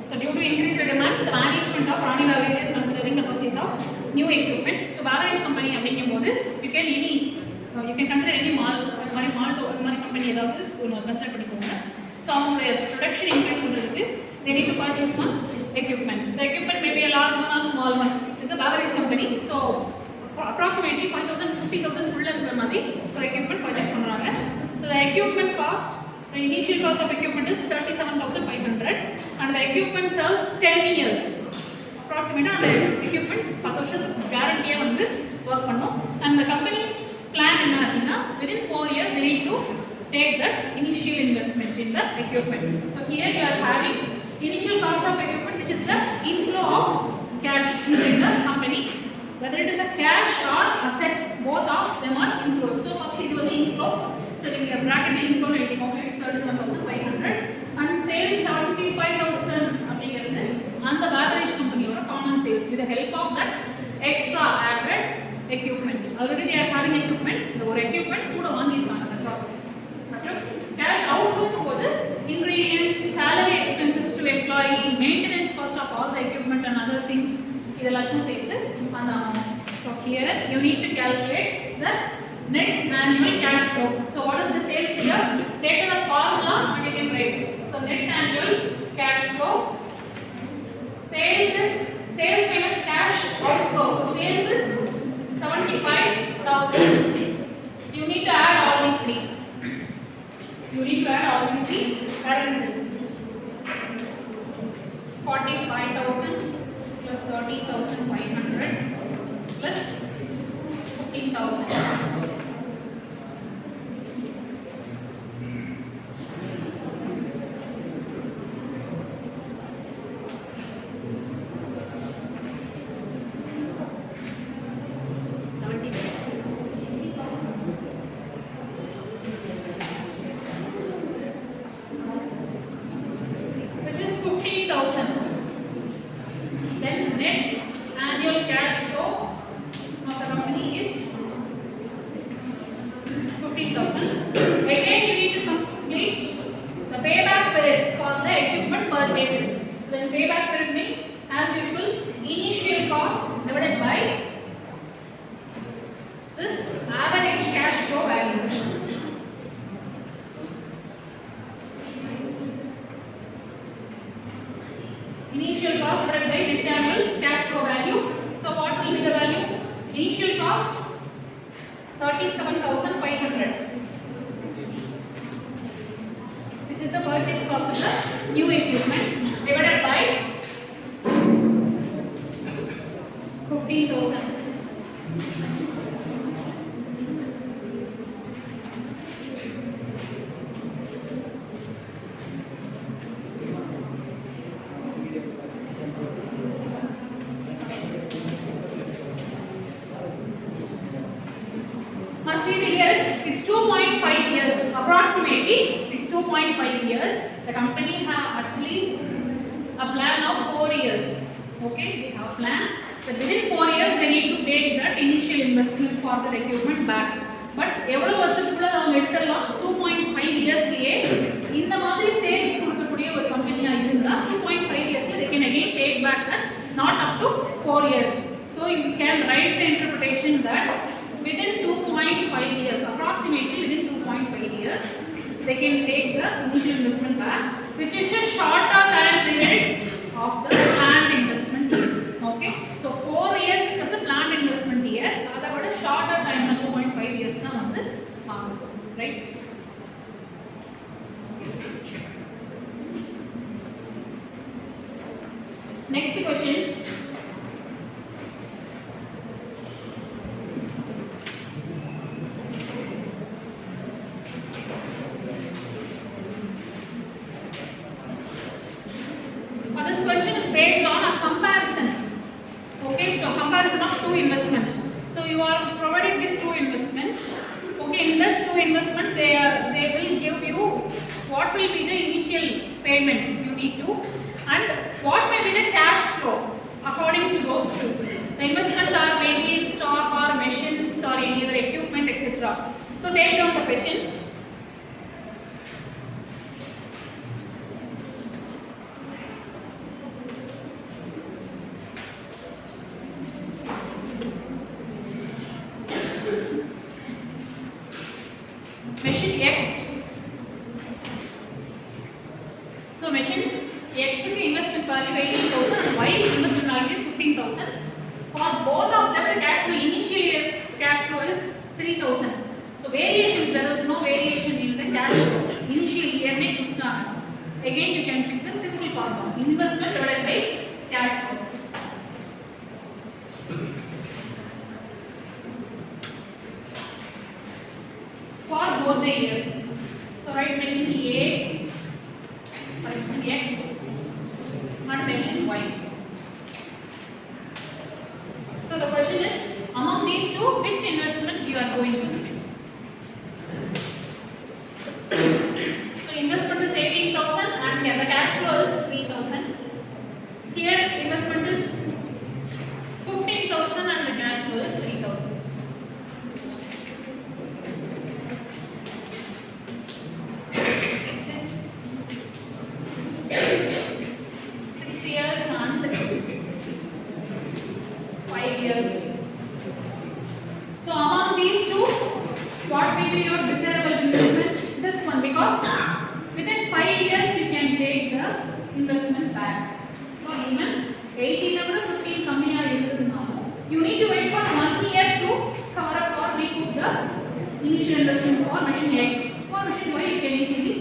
So due to increased demand, the management of running beverage is considering the purchase of new equipment. So beverage company அப்படிங்கும்போது you can consider any malt company ஏதாவது consider பண்ணிக்கோங்க. So அவங்களுடைய production increase பண்றதுக்கு they need to purchase one equipment. The equipment may be a large one or small one. It is a beverage company. So approximately 5,000 50,000 உள்ள இருக்கிற மாதிரி ஒரு equipment purchase பண்றாங்க. So the equipment cost, so initial cost of equipment is 37,500 and the equipment serves 10 years. Approximately அந்த equipment 10 வருஷத்துக்கு guarantee வந்து work பண்ணும். And the company's plan என்ன அப்படினா within 4 years they need to take the initial investment in the equipment. So here you are having initial cost of equipment, which is the inflow of cash into the company. Whether it is a cash or asset, both of them are inflows. So first it was the inflow. So in your bracket inflow is 37,500 and sales 75,000 அப்படிங்கிறது அந்த beverage company or common sales with the help of that extra added equipment. Already they are having equipment. இந்த ஒரு equipment கூட வாங்கிருக்காங்க. That's all. மற்றும் cash outflow போது ingredients, salary expenses to employee, maintenance cost of all the equipment and other things இதெல்லாம் சேர்த்து அந்த amount. So here you need to calculate the net annual cash flow. So what is the sales here? Take the formula and you can write. So net annual cash flow. Sales minus cash outflow. So sales is 75,000. You need to add all these three. Currently 45,000 plus 30,500 plus 15,000. Initial cost divided by net annual cash flow value. So what will be the value? Initial cost 37,500, which is the purchase cost of the new equipment, divided by 15,000. It's 2.5 years. Approximately, it's 2.5 years. The company have at least a plan of 4 years. Okay, they have a plan. But within 4 years, they need to take that initial investment for the equipment back. But எவ்வளவு வருஷத்துக்குள்ள அவங்க எடுத்துறலாம்? 2.5 yearsலயே இந்த மாதிரி sales கொடுக்கக்கூடிய ஒரு கம்பெனியா இருந்தா 2.5 yearsல they can again take back that, not up to 4 years. So you can write the interpretation that within 2.5 years, approximately within 2.5 years, they can take the initial investment back, which is a shorter time period of the planned investment year. Okay, so 4 years is the planned investment year. That would a shorter time, 2.5 years, right? Next question. This question is based on a comparison. Okay, so comparison of two investment. So you are provided with two investments. Okay, in this two investment, they will give you what will be the initial payment you need to, and what may be the cash flow according to those two. The investment are maybe in stock or machines or any other equipment, etc. So take down the question. So machine X investment value 18,000 and Y investment value is 15,000. For both of them, the cash flow initially cash flow is 3,000. So variations, there is no variation in the cash flow. Initially again you can pick the simple formula: investment divided by cash flow. For both the years. So write machine A, machine X, and machine Y. So the question is, among these two, which investment you are going to spend? So investment is 18,000 and the cash flow is 3,000. Here investment is 15,000 and the cash flow is 3,000. It is 6 years and 5 years. So among these two, what will be your desirable investment? This one, because within 5 years you can take the investment back. So even 18 or 15 coming you need to wait for 1 year to cover up or recoup the initial investment for machine X. For machine Y you can easily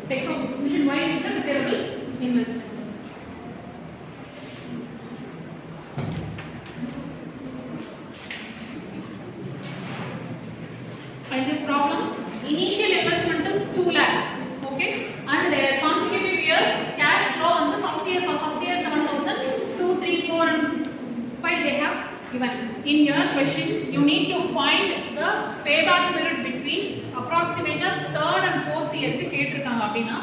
take. So machine Y is the desirable investment. Find this problem. Initial investment is 2 lakh, okay, and the consecutive years cash flow on the first year 7,000, 2, 3, 4 and 5 they have given. In your question you need to find the payback period between approximate third and fourth year ku ketirukanga appadina,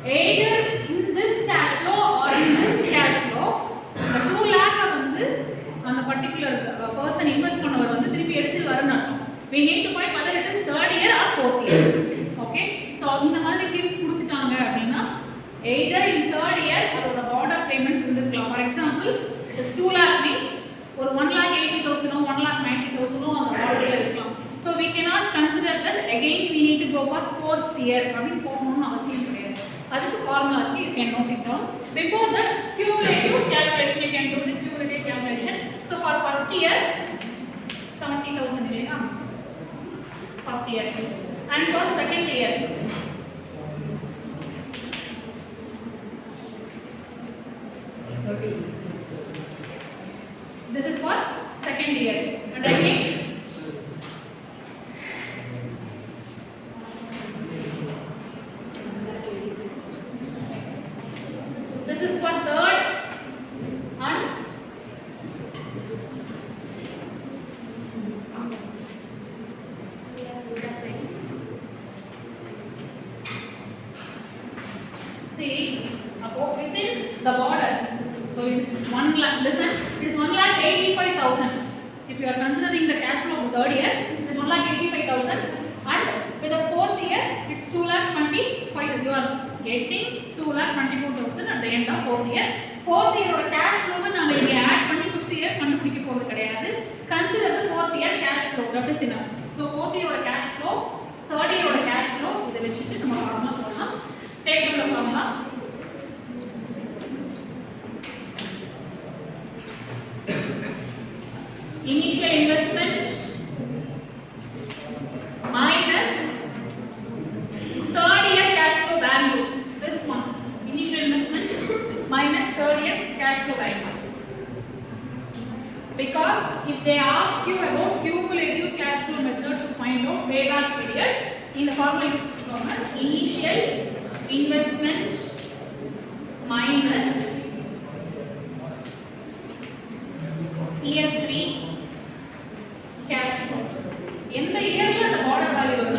either in this cash flow or in this cash flow the 2 lakh வந்து அந்த particular person invest பண்ணவர் வந்து திருப்பி எடுத்துட்டு வரணும். We need to find whether it is third year or fourth year. Okay, so இந்த மாதிரி grip கொடுத்துட்டாங்க அப்படினா either in third year அதோட order payment இருக்கலாம். For example, it is 2 lakh means ஒரு 1,80,000 or 1,90,000 அந்த order இருக்கலாம். So we cannot consider that again we need to go for fourth year அப்படினு போகணும்னு அவசியம் கிடையாது. அதுக்கு ஃபார்முலா இருக்கு, you can note it down. Before that cumulative calculation you can do the cumulative calculation. So for first year 70,000 இல்லையா first year, and for second year this is for second year, and again this is for third and see above within the border. So it is 1 lakh, listen, it is 1,85,000. If you are considering the cash flow of the third year, it is 1,85,000, and with the fourth year it's 2,25,000. You are getting 2,24,000 at the end of fourth year. Fourth year or cash flow is நம்ம இங்க add பண்ணி fifth year கண்டுபிடிக்க போறது கிடையாது. Consider the fourth year cash flow, that is enough. So fourth year or cash flow, third year or cash flow இத வெச்சிட்டு நம்ம formula போடலாம். Take the formula. Initial investment minus third year cash flow value. This one, initial investment minus third year cash flow value. Because if they ask you about cumulative cash flow method to find out payback period, in the formula use initial investment minus year 3 cash flow. In the year the border value is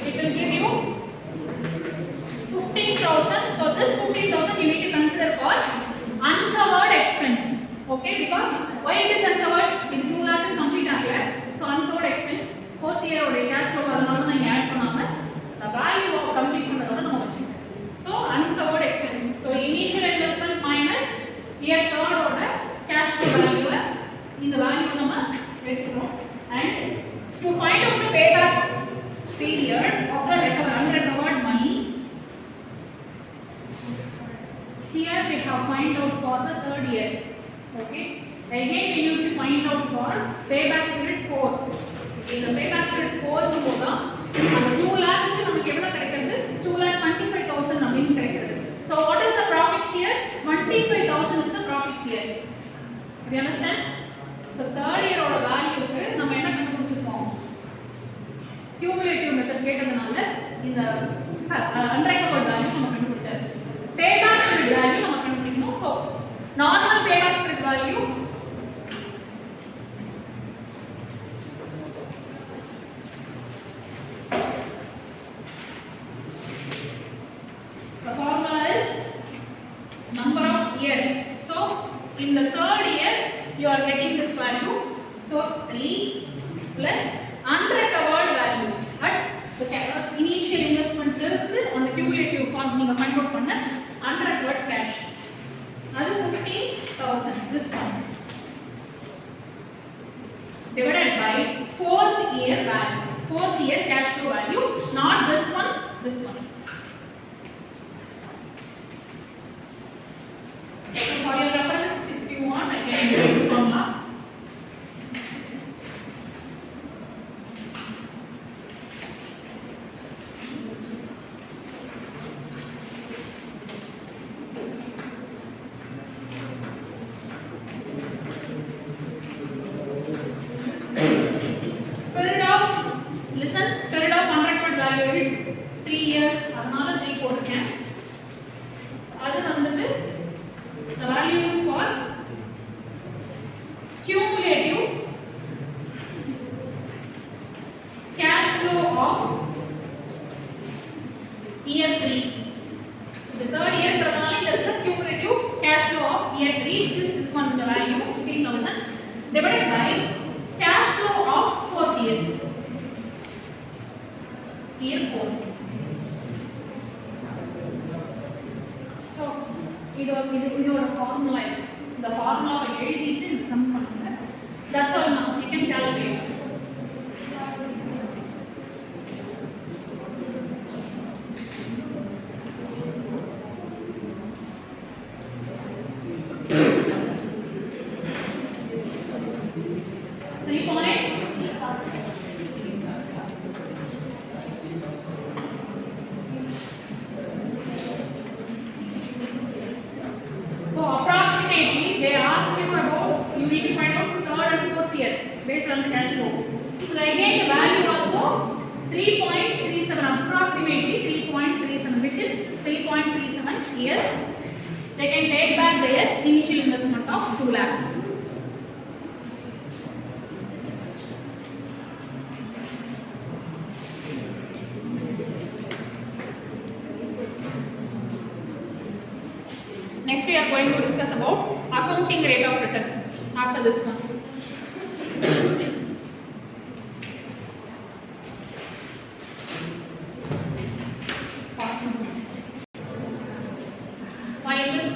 it will give you 15,000. So this 15,000 you need to consider for uncovered expense. Okay, because why it is uncovered? In 2 lakh complete agala. So uncovered expense fourth year oda cash flow adanaala na add பண்ணாம the value of complete பண்றதோட நம்ம வெச்சிருக்கோம். So uncovered expense. So initial investment minus year third oda cash flow value இந்த value நம்ம எடுத்துறோம். And to find out the payback period of the unrecovered year. Okay. Again we need to find out for payback period 4. In the payback period 4 க்கு போதா அந்த 2 lakh க்கு நமக்கு எவ்வளவு கிடைக்குது? 2,25,000 அப்படினு கிடைக்குது. So what is the profit here? 25,000 is the profit here. Do you understand? So third year ஓட வேல்யூக்கு நம்ம என்ன கண்டுபிடிச்சிருக்கோம்? Cumulative method கேட்டதனால இந்த unrecovered value நம்ம கண்டுபிடிச்சாச்சு. Payback period value நம்ம கண்டுபிடிக்கணும். So normal payback period value the formula is number of year. So in the third year you are getting this value. So 3 plus unrecovered value at the initial investment இருந்து on the cumulative form நீங்க convert பண்ண unrecovered cash அது 50,000 this one divided by fourth year value, fourth year cash flow value, not this one, this one. So for your reference, if you want, I can give you formula. Period of, listen, period of unrecovered value is 3 years. அதனால 3 போட்டுருக்கேன். அது வந்துட்டு the value is for cumulative cash flow of year 3. The third year ன்றதால இந்த இடத்துல cumulative cash flow of year 3 which is this one, the value 15,000 divided by cash flow of fourth year, year 4. So இது ஒரு formula. இந்த ஃபார்முலாவை எழுதிட்டு இந்த some பண்ணுங்க. That's all now. You can calculate. So approximately they ask you about, you need to find out third and fourth year based on the cash flow. So again the value also 3.37, approximately 3.37, within 3.37 years they can take back their initial investment of 2 lakhs. Next we are going to discuss about accounting rate of return after this one. While this,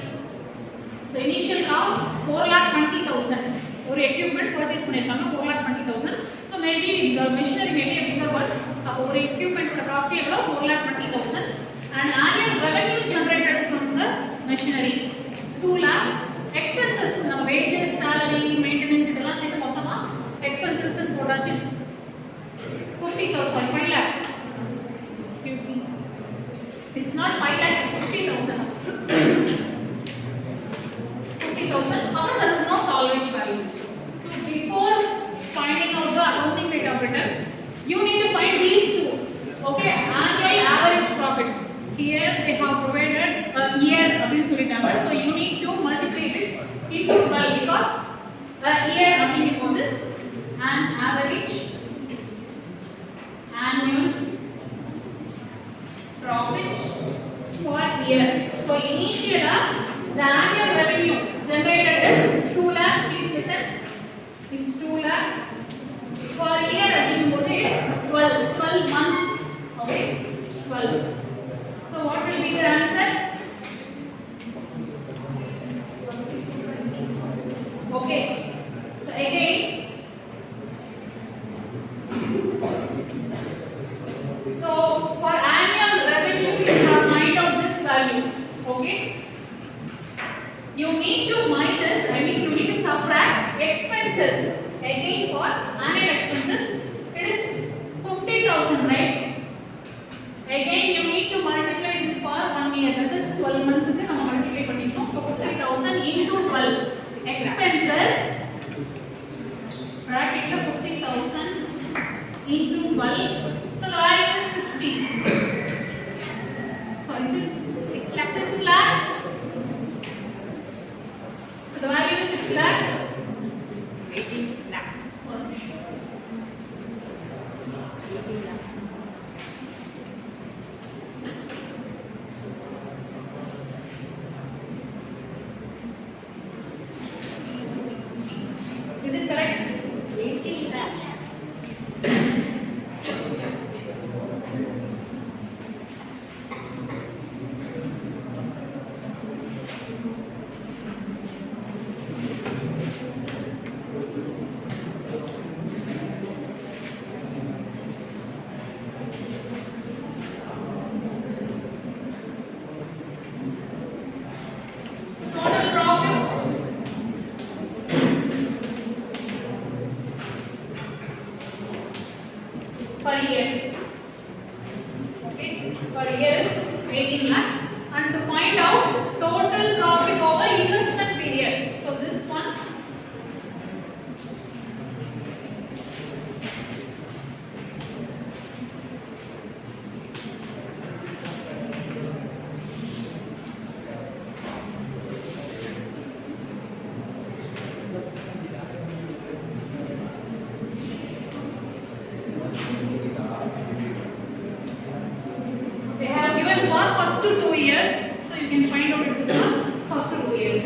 so initial cost 4,20,000. ஒரு equipment purchase பண்ணிருக்காங்க 4,20,000. So maybe the machinery may be a bigger one. அப்போ ஒரு equipment ஓட cost எவ்வளவு 4,20,000 and annual revenue generated from the machinery 2 lakh. Expenses நம்ம wages, salary, maintenance இதெல்லாம் சேர்த்து மொத்தமா expenses ன்னு போட்டாச்சு 50,000, 5 lakh. Excuse me. It's not 5 lakh, it's 50,000. 50,000. After there is no salvage value. So before finding out the accounting rate of return, you need to find these two. Okay, annual average profit. Here they have provided a year அப்படின்னு சொல்லிட்டாங்க. So you need to multiply it into 12 because a year அப்படிங்கும்போது an average annual profit for year. So initially the annual revenue generated is 2 lakhs. Please listen. It's 2 lakh. For year அப்படிங்கும்போது is 12 months. Okay, it's 12. So what will be the answer? Okay. So again, so for annual revenue you have find out this value. Okay. You need to minus expenses again for annual expenses it is 50,000, right? Again you need to multiply this for 1 year, that is 12 months க்கு நம்ம multiply பண்ணிட்டோம். So 50,000 into 12 expenses bracket la 50,000 into 12, so the value is 60. Sorry, 6 lakh. So the value is 6 lakh. 18 lakh. Is it correct? 18 lakh. Total profit per year. Okay, per year is 18 lakh. And to find out total profit over investment period, so this one they have given for first 2 years, so you can find out this one first 2 years.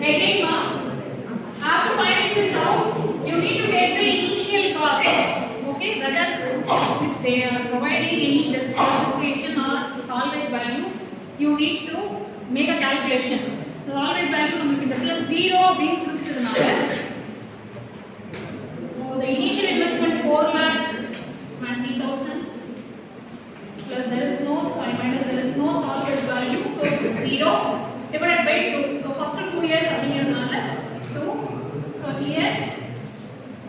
Again, after finding this out, you need to take the initial cost. Okay, whether if they are providing any destination or salvage value, you need to make a calculation. So salvage value நமக்கு இந்த இடத்துல 0 அப்படினு கொடுத்ததுனால, so the initial investment 4,20,000 plus there is no minus there is no salvage value, so 0 divided by 2. So first 2 years அப்படிங்கிறதுனால 2. So here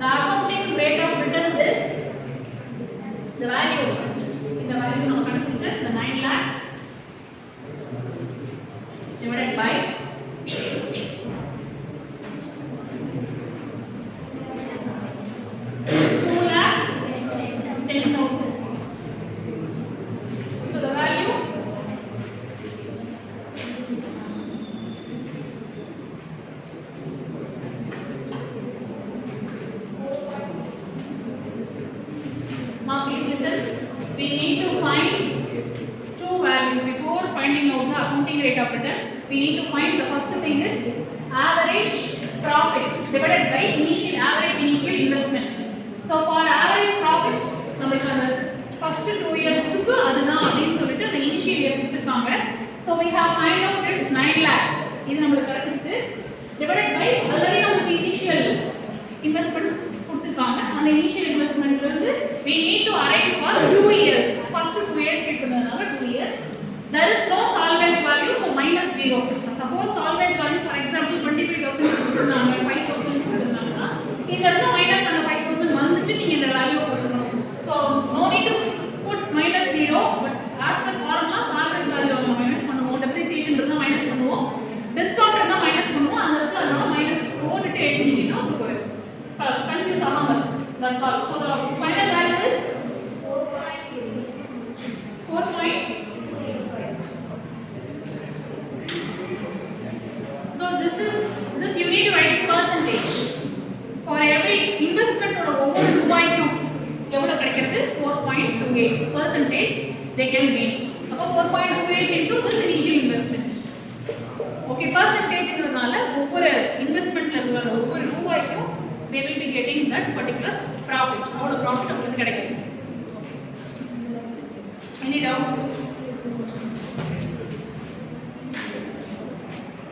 the accounting rate of return is the value நம்ம கண்டுபிடிச்ச the 9 lakh divided by 2,10,000. So the value now please listen, we need to find two values before finding out the accounting rate of return. We need to find the first thing is average profit divided by average initial investment. So for average profit நமக்கு அந்த first 2 years க்கு அதுதான் அப்படினு சொல்லிட்டு அந்த initial year கொடுத்திருக்காங்க. So we have find out it's 9 lakh. இது நமக்கு கிடைச்சிருச்சு divided by already நமக்கு initial investment கொடுத்திருக்காங்க. அந்த initial investmentல இருந்து we need to arrive for 2 years. First 2 years கேட்டதுனால 2 years. There is no salvage value, so minus 0. Suppose salvage value for example 25,000 கொடுத்திருந்தாங்க, 5,000 கொடுத்திருந்தாங்கன்னா இந்த இடத்துல minus அந்த 5,000 வந்துட்டு நீங்க இந்த வேல்யூ போடணும். So no need to put minus 0, but as per formula salvage value நம்ம minus பண்ணுவோம், depreciation இருந்தா minus பண்ணுவோம், discount இருந்தா minus பண்ணுவோம். அந்த இடத்துல அதனால minus போட்டுட்டு எழுதினீங்கன்னா உங்களுக்கு ஒரு confuse ஆகாம இருக்கும். That's all. So the final value is 4.25. So this you need to write percentage for every investment or ஒவ்வொரு ரூபாய்க்கும் எவ்வளவு கிடைக்கிறது 4.28 percentage they can gain. அப்ப 4.28 into this initial investment. Okay, percentageங்கிறதுனால ஒவ்வொரு இன்வெஸ்ட்மென்ட்ல உள்ள ஒவ்வொரு ரூபாய்க்கும் they will be getting that particular profit. அவ்வளவு profit அவங்களுக்கு கிடைக்கும். Any doubt?